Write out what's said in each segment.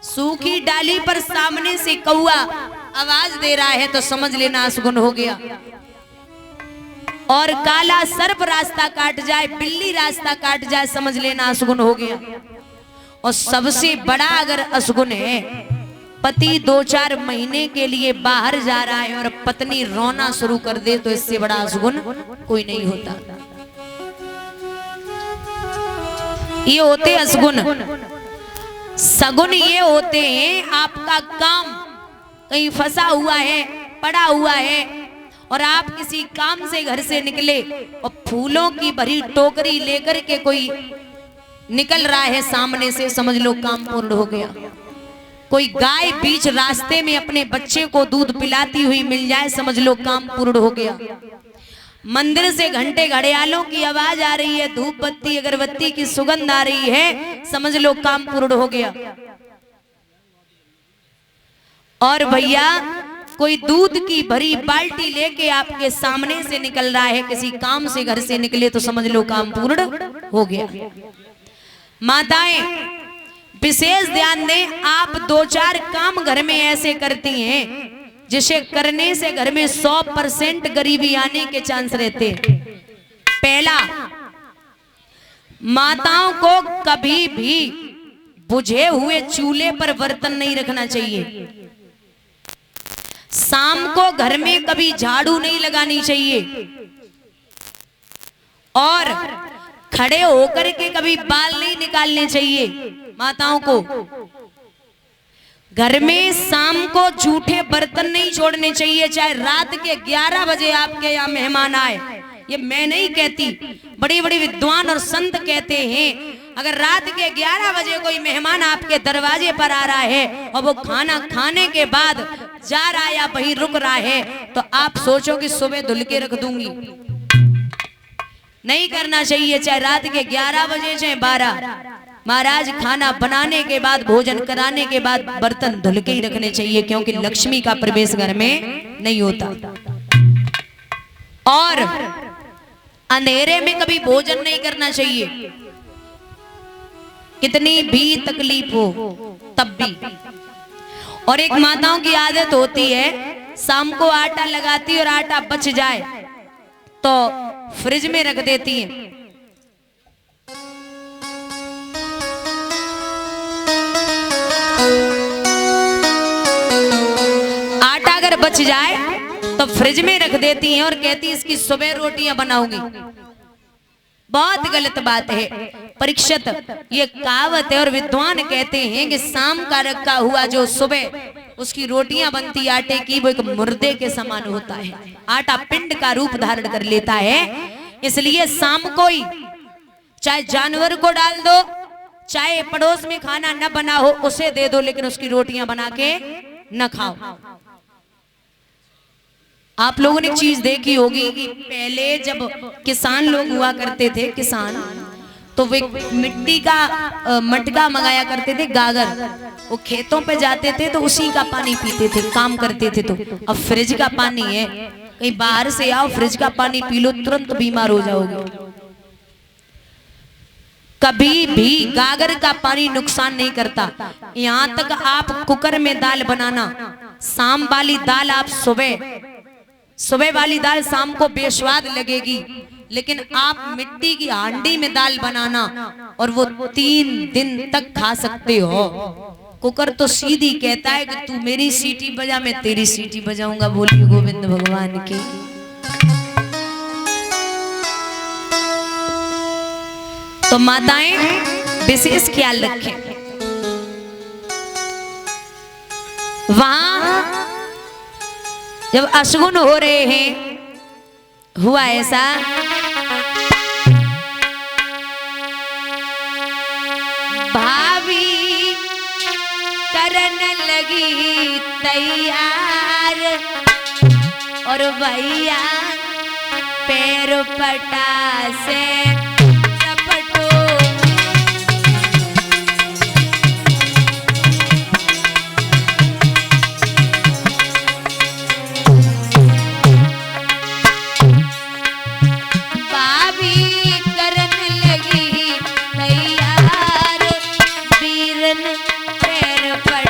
सूखी डाली पर सामने से कौआ आवाज दे रहा है तो समझ लेना असगुन हो गया। और काला सर्प रास्ता काट जाए, बिल्ली रास्ता काट जाए, समझ लेना असगुन हो गया। और सबसे बड़ा अगर असगुन है, पति 2-4 महीने के लिए बाहर जा रहा है और पत्नी रोना शुरू कर दे, तो इससे बड़ा असगुन कोई नहीं होता। ये होते असगुन। सगुन ये होते हैं आपका काम कहीं फंसा हुआ है, पड़ा हुआ है, और आप किसी काम से घर से निकले और फूलों की भरी टोकरी लेकर के कोई निकल रहा है सामने से, समझ लो काम पूर्ण हो गया। कोई गाय बीच रास्ते में अपने बच्चे को दूध पिलाती हुई मिल जाए, समझ लो काम पूर्ण हो गया। मंदिर से घंटे घड़ियालों की आवाज आ रही है, धूप बत्ती अगरबत्ती की सुगंध आ रही है, समझ लो काम पूर्ण हो गया। और भैया कोई दूध की भरी बाल्टी लेके आपके सामने से निकल रहा है, किसी काम से घर से निकले, तो समझ लो काम पूर्ण हो गया। माताएं विशेष ध्यान दें, आप 2-4 काम घर में ऐसे करती हैं जिसे करने से घर में 100% गरीबी आने के चांस रहते हैं। पहला, माताओं को कभी भी बुझे हुए चूल्हे पर बर्तन नहीं रखना चाहिए। शाम को घर में कभी झाड़ू नहीं लगानी चाहिए, और खड़े होकर के कभी बाल नहीं निकालने चाहिए। माताओं को घर में शाम को जूठे बर्तन नहीं छोड़ने चाहिए, चाहे रात के 11 बजे आपके यहाँ मेहमान आए। ये मैं नहीं कहती, बड़ी बड़ी विद्वान और संत कहते हैं, अगर रात के 11 बजे कोई मेहमान आपके दरवाजे पर आ रहा है और वो खाना खाने के बाद जा रहा है या वहीं रुक रहा है, तो आप सोचो कि सुबह धुल के रख दूंगी। नहीं करना चाहिए, चाहे रात के 11 बजे चाहे 12। महाराज खाना बनाने के बाद, भोजन कराने के बाद बर्तन धुल के ही रखने चाहिए, क्योंकि लक्ष्मी का प्रवेश घर में नहीं होता। और अंधेरे में कभी भोजन नहीं करना चाहिए, कितनी भी तकलीफ हो तब भी। और एक माताओं की आदत होती है, शाम को आटा लगाती और आटा बच जाए तो फ्रिज में रख देती है। आटा अगर बच जाए तो फ्रिज में रख देती हैं और कहती इसकी सुबह रोटियां बनाऊंगी। बहुत गलत बात है। परीक्षित ये कहावत है और विद्वान कहते हैं कि शाम का रखा हुआ जो सुबह उसकी रोटियां बनती आटे की, वो एक मुर्दे के समान होता है। आटा पिंड का रूप धारण कर लेता है, इसलिए शाम को ही चाहे जानवर को डाल दो, चाहे पड़ोस में खाना न बना हो उसे दे दो, लेकिन उसकी रोटियां बना के न खाओ। आप लोगों ने एक चीज देखी होगी कि पहले जब किसान लोग हुआ करते थे, किसान, तो वे मिट्टी का मटका मंगाया करते थे, गागर। वो खेतों पे जाते थे तो उसी का पानी पीते थे, काम करते थे। तो अब फ्रिज का पानी है, कहीं बाहर से आओ फ्रिज का पानी पी लो, तुरंत बीमार हो जाओगे। कभी भी गागर का पानी नुकसान नहीं करता। यहाँ तक आप कुकर में दाल बनाना, शाम वाली दाल आप सुबह वाली दाल शाम को बेस्वाद लगेगी, लेकिन आप मिट्टी की हांडी में दाल बनाना और वो 3 दिन तक खा सकते हो। कुकर तो सीधी कहता है कि तू मेरी सीटी बजा, मैं तेरी सीटी बजाऊंगा। बोलिए गोविंद भगवान की। तो माताएं विशेष ख्याल रखें। वहां जब अशगुन हो रहे हैं, हुआ ऐसा, भाभी करन लगी तैयार और भैया पैर पटा से पैर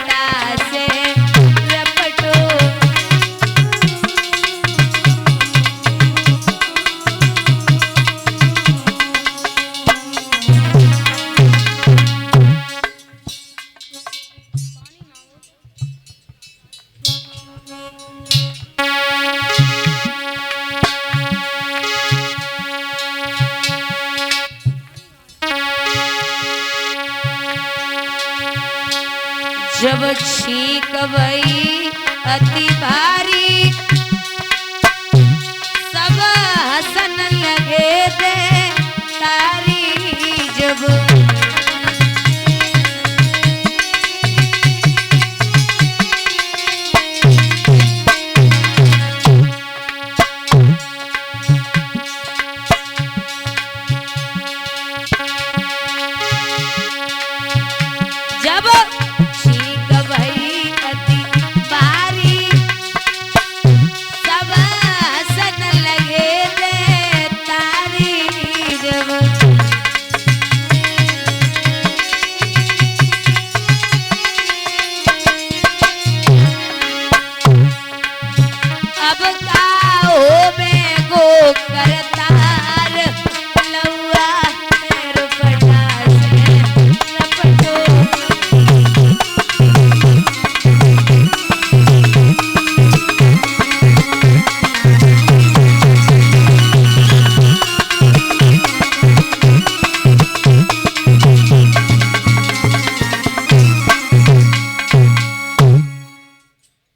जब छींक भई अति भारी सब हसन लगे दे तारी जब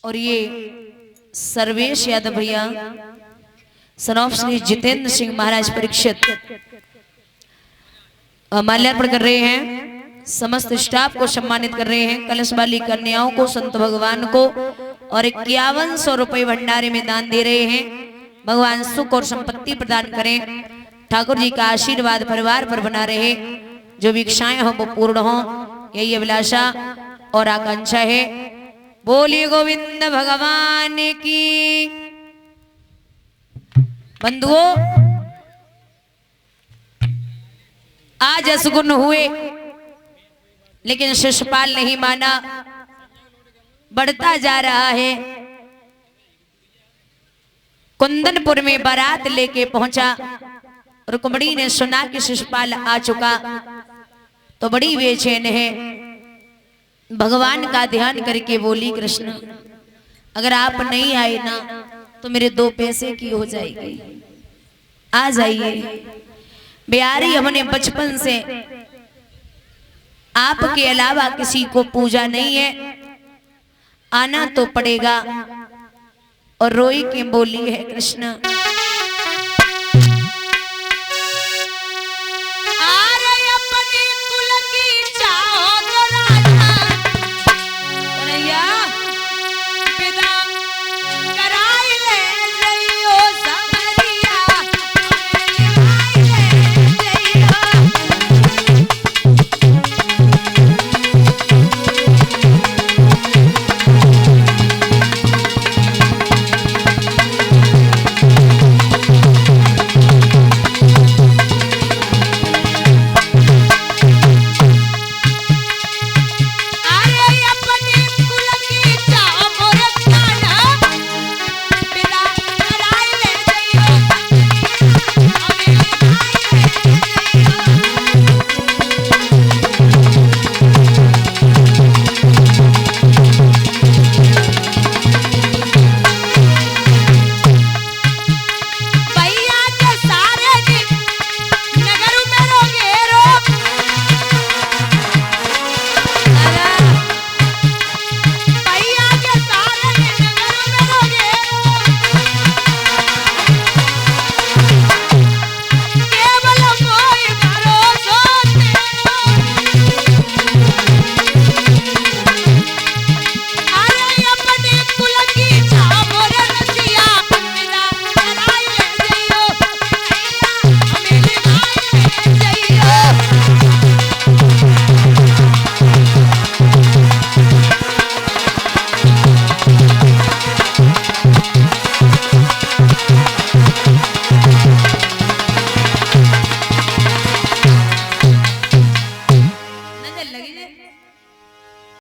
और ये सर्वेश यादव भैया सनॉफ श्री जितेंद्र सिंह महाराज परीक्षित माल्यार्पण कर रहे हैं। समस्त स्टाफ को सम्मानित कर रहे हैं। कलश वाली कन्याओं को संत भगवान को और 5100 रुपए भंडारे में दान दे रहे हैं। भगवान सुख और संपत्ति प्रदान करें। ठाकुर जी का आशीर्वाद परिवार पर बना रहे। जो भी इच्छाएं हो वो पूर्ण हो, यही अभिलाषा और आकांक्षा है। बोलिए गोविंद भगवान की। बंधुओं, आज असगुन हुए लेकिन शिशुपाल नहीं माना, बढ़ता जा रहा है। कुंदनपुर में बारात लेके पहुंचा। रुक्मणी ने सुना कि शिशुपाल आ चुका तो बड़ी बेचैन है। भगवान का ध्यान करके बोली, कृष्ण अगर आप नहीं आए ना तो मेरे 2 पैसे की हो जाएगी, आ जाइए। बिहारी हमने बचपन से आपके अलावा किसी को पूजा नहीं है, आना तो पड़ेगा। और रोई के बोली है, कृष्ण